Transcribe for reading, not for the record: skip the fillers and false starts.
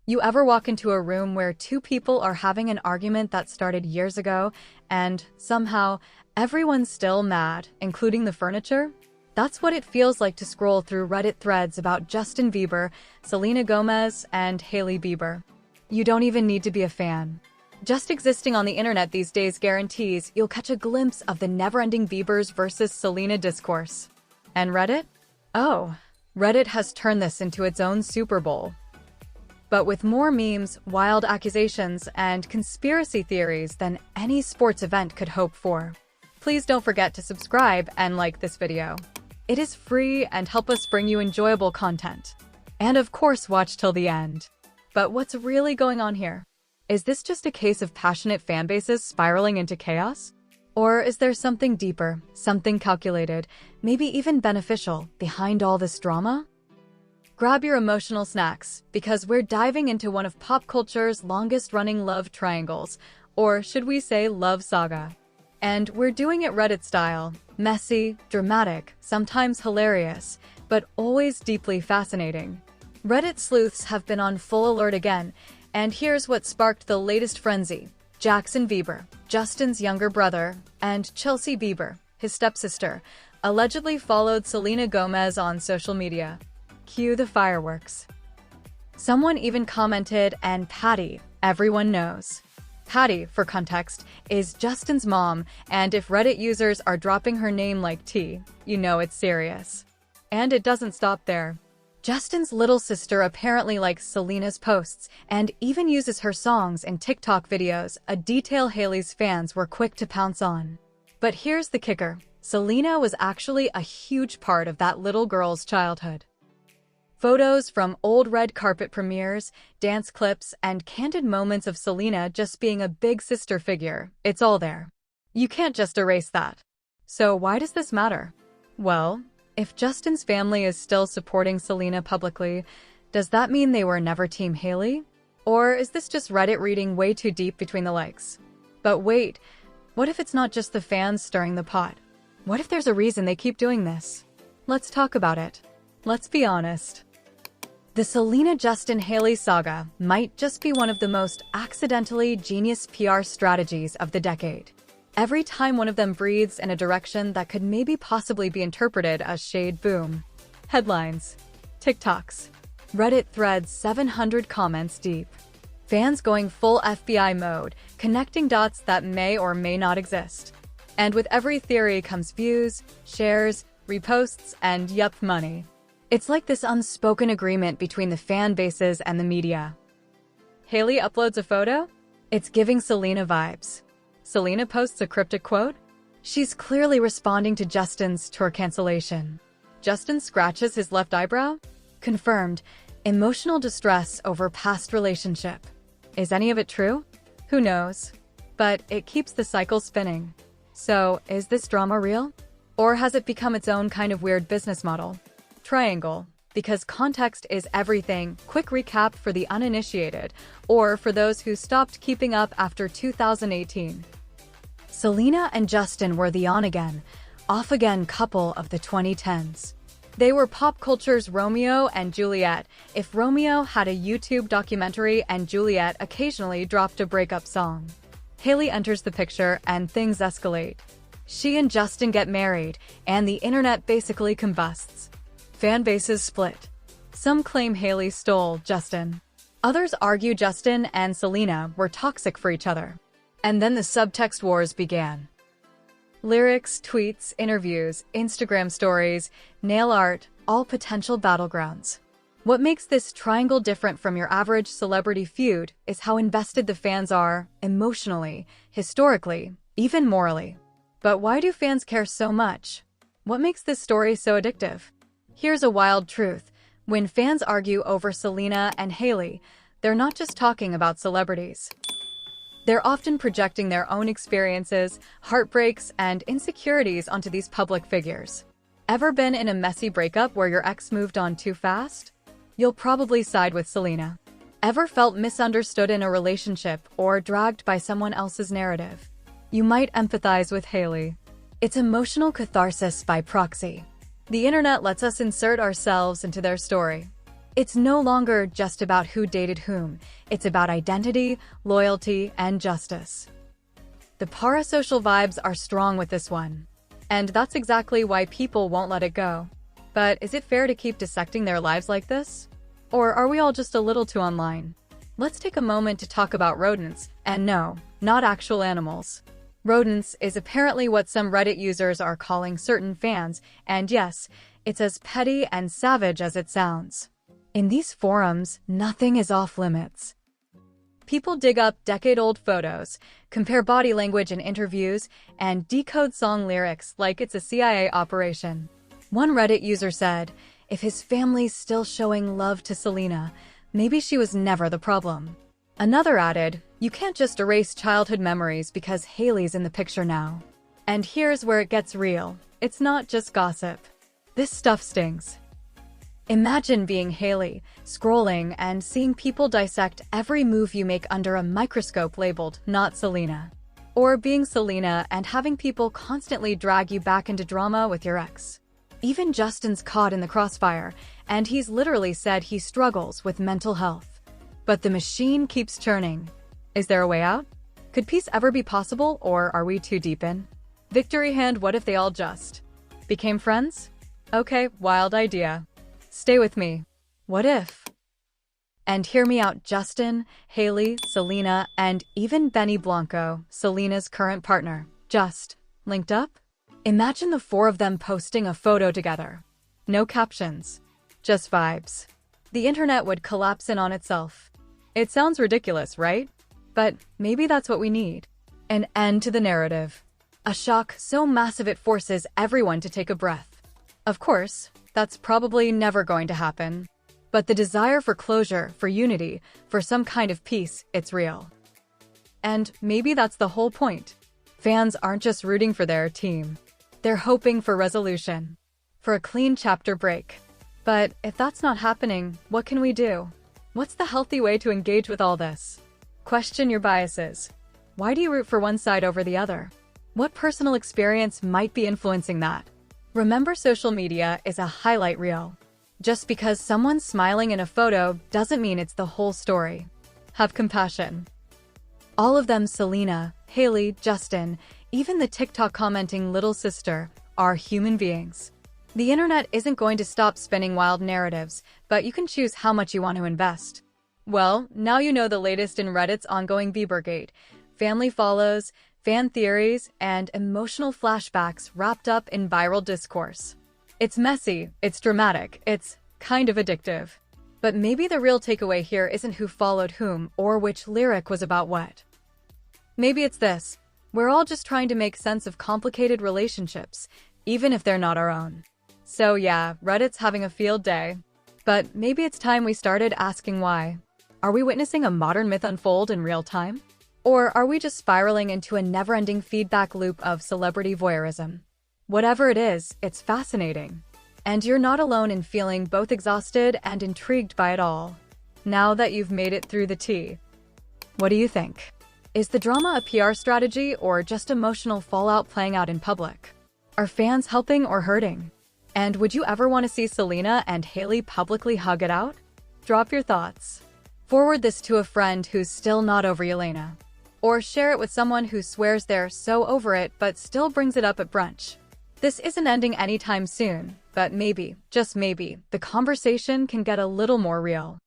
You ever walk into a room where two people are having an argument that started years ago, and somehow everyone's still mad, including the furniture? That's what it feels like to scroll through Reddit threads about Justin Bieber, Selena Gomez, and Hailey Bieber. You don't even need to be a fan. Just existing on the internet these days guarantees you'll catch a glimpse of the never-ending Biebers versus Selena discourse. And Reddit? Oh, Reddit has turned this into its own Super Bowl. But with more memes, wild accusations, and conspiracy theories than any sports event could hope for. Please don't forget to subscribe and like this video. It is free and help us bring you enjoyable content. And of course, watch till the end. But what's really going on here? Is this just a case of passionate fanbases spiraling into chaos? Or is there something deeper, something calculated, maybe even beneficial, behind all this drama? Grab your emotional snacks, because we're diving into one of pop culture's longest-running love triangles, or should we say love saga. And we're doing it Reddit style, messy, dramatic, sometimes hilarious, but always deeply fascinating. Reddit sleuths have been on full alert again, and here's what sparked the latest frenzy. Jackson Bieber, Justin's younger brother, and Chelsea Bieber, his stepsister, allegedly followed Selena Gomez on social media. Cue the fireworks. Someone even commented, and Patty, everyone knows. Patty, for context, is Justin's mom, and if Reddit users are dropping her name like tea, you know it's serious. And it doesn't stop there. Justin's little sister apparently likes Selena's posts and even uses her songs in TikTok videos, a detail Hailey's fans were quick to pounce on. But here's the kicker. Selena was actually a huge part of that little girl's childhood. Photos from old red carpet premieres, dance clips, and candid moments of Selena just being a big sister figure, it's all there. You can't just erase that. So why does this matter? Well, if Justin's family is still supporting Selena publicly, does that mean they were never Team Hailey? Or is this just Reddit reading way too deep between the likes? But wait, what if it's not just the fans stirring the pot? What if there's a reason they keep doing this? Let's talk about it. Let's be honest. The Selena-Justin-Hailey saga might just be one of the most accidentally genius PR strategies of the decade. Every time one of them breathes in a direction that could maybe possibly be interpreted as shade, boom. Headlines, TikToks, Reddit threads 700 comments deep. Fans going full FBI mode, connecting dots that may or may not exist. And with every theory comes views, shares, reposts, and yup, money. It's like this unspoken agreement between the fan bases and the media. Hailey uploads a photo? It's giving Selena vibes. Selena posts a cryptic quote? She's clearly responding to Justin's tour cancellation. Justin scratches his left eyebrow? Confirmed. Emotional distress over past relationship. Is any of it true? Who knows? But it keeps the cycle spinning. So, is this drama real? Or has it become its own kind of weird business model? Triangle, because context is everything. Quick recap for the uninitiated, or for those who stopped keeping up after 2018. Selena and Justin were the on-again, off-again couple of the 2010s. They were pop culture's Romeo and Juliet, if Romeo had a YouTube documentary and Juliet occasionally dropped a breakup song. Hailey enters the picture and things escalate. She and Justin get married, and the internet basically combusts. Fan bases split. Some claim Hailey stole Justin. Others argue Justin and Selena were toxic for each other. And then the subtext wars began. Lyrics, tweets, interviews, Instagram stories, nail art, all potential battlegrounds. What makes this triangle different from your average celebrity feud is how invested the fans are, emotionally, historically, even morally. But why do fans care so much? What makes this story so addictive? Here's a wild truth. When fans argue over Selena and Hailey, they're not just talking about celebrities. They're often projecting their own experiences, heartbreaks, and insecurities onto these public figures. Ever been in a messy breakup where your ex moved on too fast? You'll probably side with Selena. Ever felt misunderstood in a relationship or dragged by someone else's narrative? You might empathize with Hailey. It's emotional catharsis by proxy. The internet lets us insert ourselves into their story. It's no longer just about who dated whom. It's about identity, loyalty, and justice. The parasocial vibes are strong with this one. And that's exactly why people won't let it go. But is it fair to keep dissecting their lives like this? Or are we all just a little too online? Let's take a moment to talk about rodents, and no, not actual animals. Rodents is apparently what some Reddit users are calling certain fans, and yes, it's as petty and savage as it sounds. In these forums, nothing is off limits. People dig up decade-old photos, compare body language in interviews, and decode song lyrics like it's a CIA operation. One Reddit user said, if his family's still showing love to Selena, maybe she was never the problem. Another added, you can't just erase childhood memories because Hailey's in the picture now. And here's where it gets real. It's not just gossip. This stuff stings. Imagine being Hailey, scrolling and seeing people dissect every move you make under a microscope labeled "not Selena." Or being Selena and having people constantly drag you back into drama with your ex. Even Justin's caught in the crossfire, and he's literally said he struggles with mental health. But the machine keeps churning. Is there a way out? Could peace ever be possible, or are we too deep in? Victory hand, what if they all just became friends? Okay, wild idea. Stay with me. What if? And hear me out, Justin, Hailey, Selena, and even Benny Blanco, Selena's current partner, just linked up? Imagine the four of them posting a photo together. No captions, just vibes. The internet would collapse in on itself. It sounds ridiculous, right? But maybe that's what we need. An end to the narrative. A shock so massive it forces everyone to take a breath. Of course, that's probably never going to happen. But the desire for closure, for unity, for some kind of peace, it's real. And maybe that's the whole point. Fans aren't just rooting for their team. They're hoping for resolution, for a clean chapter break. But if that's not happening, what can we do? What's the healthy way to engage with all this? Question your biases. Why do you root for one side over the other? What personal experience might be influencing that? Remember, social media is a highlight reel. Just because someone's smiling in a photo doesn't mean it's the whole story. Have compassion. All of them, Selena, Hailey, Justin, even the TikTok commenting little sister, are human beings. The internet isn't going to stop spinning wild narratives, but you can choose how much you want to invest. Well, now you know the latest in Reddit's ongoing Biebergate, family follows, fan theories, and emotional flashbacks wrapped up in viral discourse. It's messy, it's dramatic, it's kind of addictive. But maybe the real takeaway here isn't who followed whom or which lyric was about what. Maybe it's this. We're all just trying to make sense of complicated relationships, even if they're not our own. So yeah, Reddit's having a field day. But maybe it's time we started asking why. Are we witnessing a modern myth unfold in real time? Or are we just spiraling into a never-ending feedback loop of celebrity voyeurism? Whatever it is, it's fascinating. And you're not alone in feeling both exhausted and intrigued by it all. Now that you've made it through the tea, what do you think? Is the drama a PR strategy or just emotional fallout playing out in public? Are fans helping or hurting? And would you ever want to see Selena and Hailey publicly hug it out? Drop your thoughts. Forward this to a friend who's still not over Elena. Or share it with someone who swears they're so over it but still brings it up at brunch. This isn't ending anytime soon, but maybe, just maybe, the conversation can get a little more real.